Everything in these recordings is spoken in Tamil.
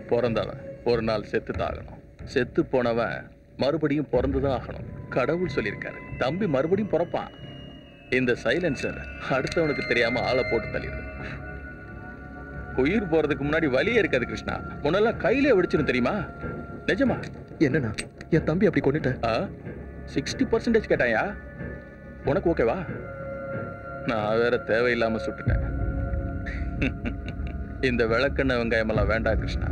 பிறந்தவன் ஒரு நாள் செத்து தாகணும். செத்து போனவன் மறுபடியும் பிறந்துதான் ஆகணும். கடவுள் சொல்லியிருக்காரு, தம்பி மறுபடியும் பிறப்பான். இந்த சைலன்சர் அடுத்தவனுக்கு தெரியாம ஆளை போட்டு தள்ளிடுது. உயிர் போறதுக்கு முன்னாடி வலியே இருக்காது கிருஷ்ணா. முன்னெல்லாம் கையிலே வெடிச்சிடும் தெரியுமா? நிஜமா? என்னண்ணா என் தம்பி அப்படி கொண்டுட்ட? 60% கேட்டாயா? உனக்கு ஓகேவா? நான் வேற தேவையில்லாம சுட்டுட்டேன். இந்த விளக்கெண்ண வெங்காயமெல்லாம் வேண்டாம் கிருஷ்ணா.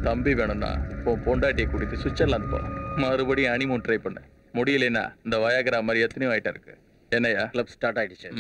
தம்பி வேணும்னா உன் பொண்டாட்டியை கூட்டிட்டு சுவிட்சர்லாந்து போ. மறுபடியும் ஹனிமூன் ட்ரை பண்ண முடியலன்னா இந்த வயாகரா மாதிரி எத்தனையோ ஐட்டம் இருக்கு. என்னையா கிளப் ஸ்டார்ட் ஆயிடுச்சு.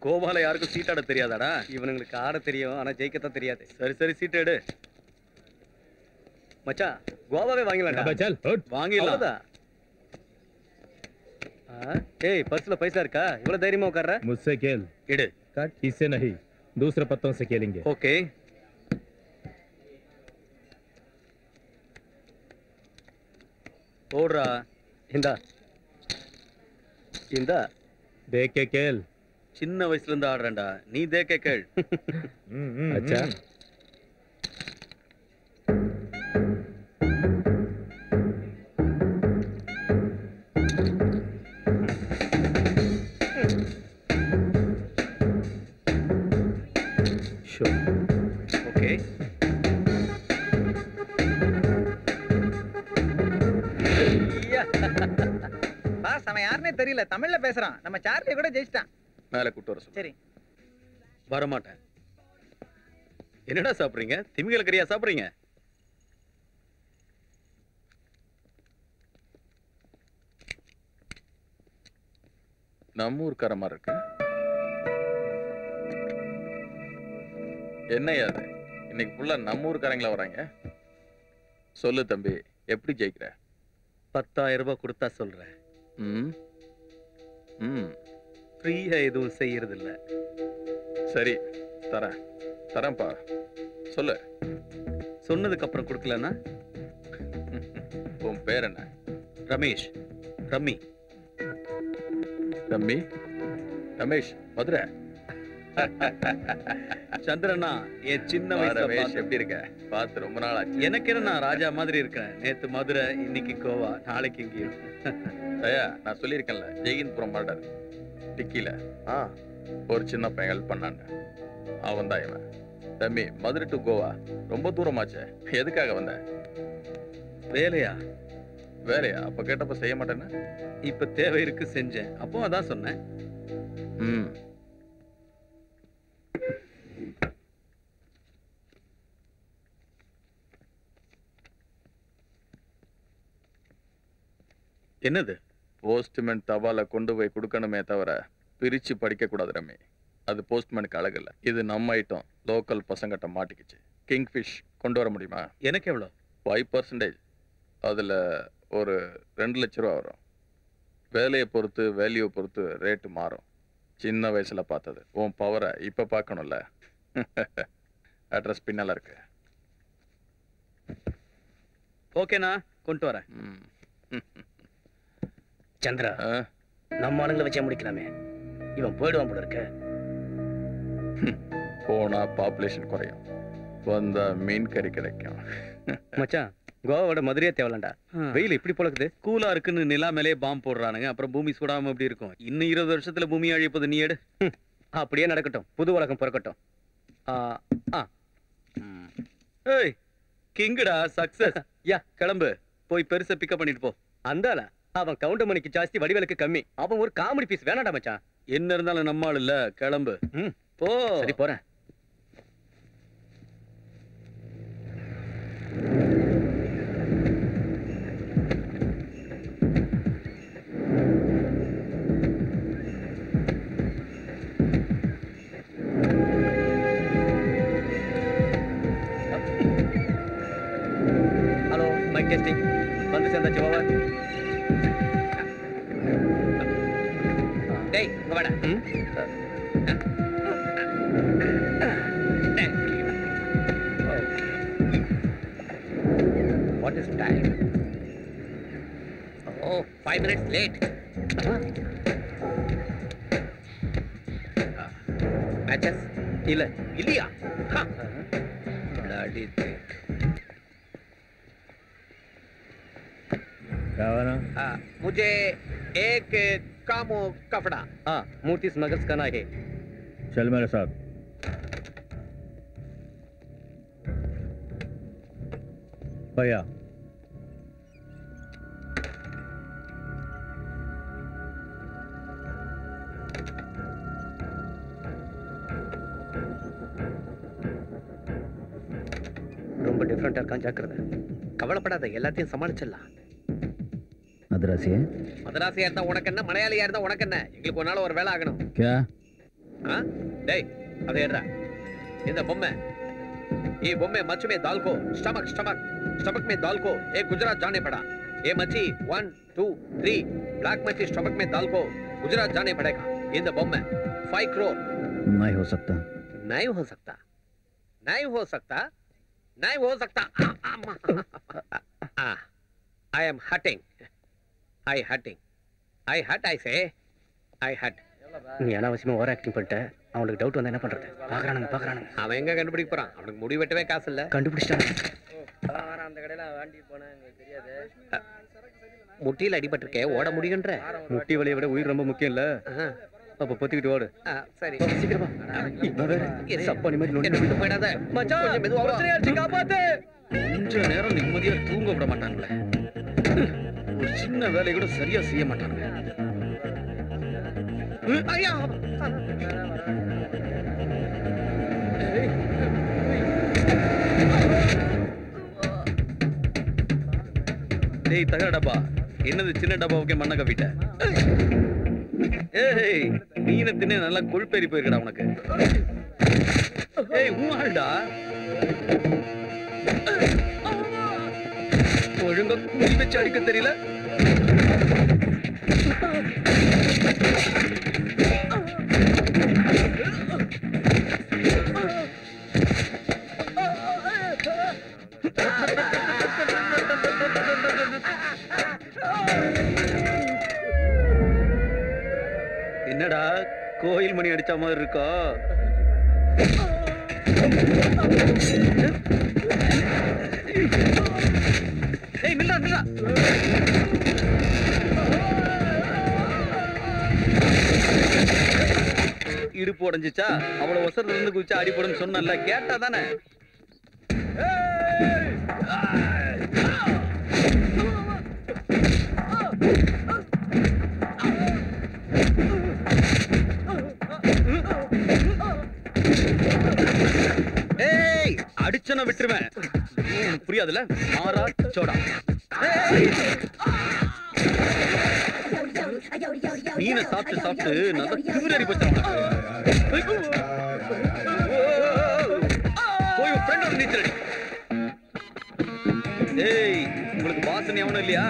கோவால யாருக்கும் சீட்டாட தெரியாதாடா? இவனுங்களுக்கு ஆட தெரியும், ஆனா ஜெயிக்கத்தான் தெரியாது. சரி சரி சீட் எடு மச்சான். கோவாவே வாங்கலாம். வாங்கிடலாம். ஏய் पर्स पैसा இருக்கா? இவ்வளவு தைரியமா உட்கார்ற? मुझसे खेल எடு. इससे नहीं, दूसरे पत्तों से खेलेंगे. ओके. ஓடுறா. இந்தா இந்தா देख के खेल. சின்ன வயசுல இருந்து ஆடுறேன்டா. நீ தேக்க கேள். अच्छा ஓகே. பாஸ் அவன் யாருன்னே தெரியல, தமிழ்ல பேசுறான். நம்ம சார்லி கூட ஜெயிச்சிட்டான். மேல கூட்டு வர சொல்லு. சரி. வரமாட்டேன். என்னடா சாப்பிடுறீங்க? திமிங்கல கறியா சாப்பிடுறீங்க? நம்ம ஊர்க்கார மாதிரி இருக்கு. என்னையா அது? இன்னைக்கு ஃபுல்லா நம்ம ஊர்க்காரங்களா வராங்க. சொல்லு தம்பி, எப்படி ஜெயிக்கிற? 10,000 ரூபாய் கொடுத்தா சொல்றேன். ஃப்ரீயா எதுவும் செய்யறது இல்ல. சரி தரேன் தரேன்ப்பா. சொல்லு. சொன்னதுக்கு அப்புறம் கொடுக்கலன்னா? உன் பேர் என்ன? ரமேஷ். ரம்மி. ரம்மி? ரமேஷ் மதுரை. சந்திரனா என் சின்ன ரமேஷ் எப்படி இருக்க? பார்த்து ரொம்ப நாள் ஆச்சு. எனக்கு என்ன, நான் ராஜா மாதிரி இருக்கேன். நேத்து மதுரை, இன்னைக்கு கோவா, நாளைக்கு இங்கேயும். ஐயா நான் சொல்லியிருக்கேன்ல, ஜெயின்புரம் மர்டர் டிக்கில ஒரு சின்ன பையன் ஹெல்ப் பண்ணான்னு. அவன் தான் இவன். தம்பி மதுரை டு கோவா ரொம்ப தூரமாச்சே, எதுக்காக வந்த? வேலையா? வேலையா? அப்ப கேட்டப்ப செய்ய மாட்டேன்னு. இப்ப தேவை இருக்கு செஞ்சேன். அப்போ அதான் சொன்னேன். என்னது? போஸ்ட்மேன் தபால கொண்டு போய் கொடுக்கணுமே தவிர பிரிச்சு படிக்க கூடாது ரம்மி. அது போஸ்ட்மேனுக்கு அழகு இல்லை. இது நம்ம ஐட்டம். லோக்கல் பசங்கிட்ட மாட்டிக்கிச்சு. கிங்ஃபிஷ் கொண்டு வர முடியுமா? எனக்கு எவ்வளோ? 5%. அதுல ஒரு 2 லட்ச ரூபா வரும். வேலையை பொறுத்து வேல்யூ பொறுத்து ரேட்டு மாறும். சின்ன வயசுல பார்த்தது உன் பவரை இப்ப பார்க்கணும்ல. அட்ரஸ் பின்னால இருக்கு. ஓகேண்ணா, கொண்டு வரேன். சந்திரா, நம்ம ஆளுங்களை வச்சே முடிக்கலாமே. இவன் போயிடுவான் போல இருக்க. போனா பாப்புலேஷன் குறையும், வந்தா மீன் கறி கிடைக்கும். மச்சான், கோவாவோட மதுரையே தேவலண்டா. வெயில் இப்படி பொழக்குது. கூலா இருக்குன்னு நிலா மேலே பாம்பு போடுறானுங்க. அப்புறம் பூமி சுடாம எப்படி இருக்கும்? இன்னும் 20 வருஷத்துல பூமி அழிப்பது நீ எடு. அப்படியே நடக்கட்டும், புது உலகம் பிறக்கட்டும். ஏய் கிங்குடா, சக்சஸ். யா கிளம்பு, போய் பெருசா பிக்கப் பண்ணிட்டு போ. அந்தால அவன் கவுண்டர் மணிக்கு ஜாஸ்தி, வடிவேலுக்கு கம்மி. அவன் ஒரு காமெடி பீஸ். வேணாடா மச்சான். என்ன இருந்தாலும் நம்ம ஆள் இல்ல. கிளம்பு. போ. சரி போறேன். வந்து சேர்ந்தாச்சு பாவா. டேய் இங்க வாடா. What is time? Oh, 5 minutes late. Matches? இல்ல இல்லையா? Bloody thing. क्या हुआ ना? मुझे एक कामो कपड़ा. हाँ मूर्ति स्मगल्स करना है. चल मेरे साथ. भैया ரொம்ப டிஃபரெண்டா இருக்கான் ஜாக்கிரதை. கவலைப்படாத, எல்லாத்தையும் சமாளிச்சிடலாம். मद्रासी மதராசியா இருந்தா உனக்கு என்ன, மலையாளியா இருந்தா உனக்கு என்ன, எங்களுக்கு ஒரு நாள் ஒரு வேலை ஆகணும். क्या? டேய் அதை ஏறா. இந்த பொம்மை ये बॉम्बे मच्छ में दाल को स्टमक स्टमक स्टमक में दाल को एक गुजरात जाने पड़ा. ये मच्छी 1 2 3 ब्लैक मच्छी स्टमक में दाल को गुजरात जाने पड़ेगा. In the Bombay 5 crore. नहीं हो सकता. नहीं हो सकता. नहीं हो सकता. नहीं हो सकता. I am hurting. I hurting. I hurt I say. I hurt. நீ அனாவசியமா ஓவர் ஆக்டிங் பண்ணிட்ட. அவனுக்கு டவுட் வந்தா என்ன பண்றது? பாக்குறானுங்க. அவன் எங்க கண்டுபிடிக்க போறான்? அவனுக்கு முடி வெட்டவே காசு இல்ல. கண்டுபிடிச்சிட்டான். அந்த கடையில வாண்டி போனா எனக்கு தெரியாது. முட்டியில அடிபட்டிருக்கே, ஓட முடியுன்ற. முட்டி வலியை விட உயிர் ரொம்ப முக்கியம் இல்ல. அப்ப பொத்திக்கிட்டு ஓடு. சரி சீக்கிரமா. சப்பானி மாதிரி நொண்டி விட்டு போயிடாத மச்சான். கொஞ்சம் மெதுவா வா. காப்பாத்து. கொஞ்ச நேரம் நிம்மதியா தூங்க விட மாட்டாங்களே. ஒரு சின்ன வேலையை கூட சரியா செய்ய மாட்டாங்க. ஐயா டேய் தகர டப்பா, என்னது சின்ன டப்பாவுக்கே மண்ணை கவிட்ட? ஏய் மீனை தின்னு நல்லா கொழுப்பேறி போயிருக்கடா உனக்கு. ஏய் ஊமாடா, ஒழுங்கா குடி வச்சு அடிக்க தெரியல. என்னடா கோயில் மணி அடிச்ச மாதிரி இருக்கா? ஏய் நில்லா நில்லா. இடுப்பு உடைஞ்சிச்சா? அவ்வளவு ஒசரத்துல இருந்து குதிச்சா அடி போடுன்னு சொன்னல, கேட்டா தானே? ஏய் அடிச்சன விட்டுருவேன். உனக்கு புரியாதுல? மாறா சோடா. மீனை சாப்பிட்டு சாப்பிட்டு நல்லா திமிரடி போச்சு. போய் உன் ஃப்ரெண்டோட நீச்சல் அடி. ஏய் உங்களுக்கு வாசனை எவனும் இல்லையா?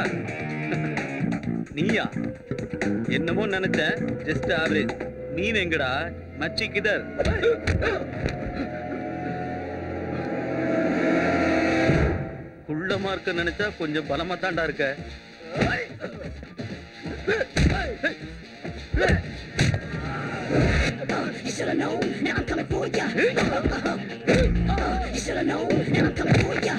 நீயா? என்னமோ நினைச்சேன், ஜஸ்ட் ஆவரேஜ். மீன் எங்கடா? மச்சி கிதர்? குள்ளமா இருக்க நினைச்சா கொஞ்சம் பலமா தாண்டா இருக்க. You should've known, now I'm coming for ya. You should've known, now I'm coming for ya.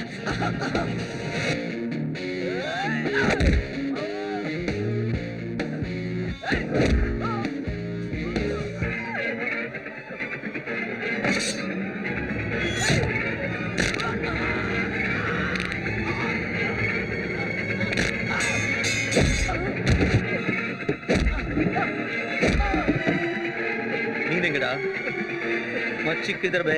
நீங்கடா மச்சி கிதர் பே?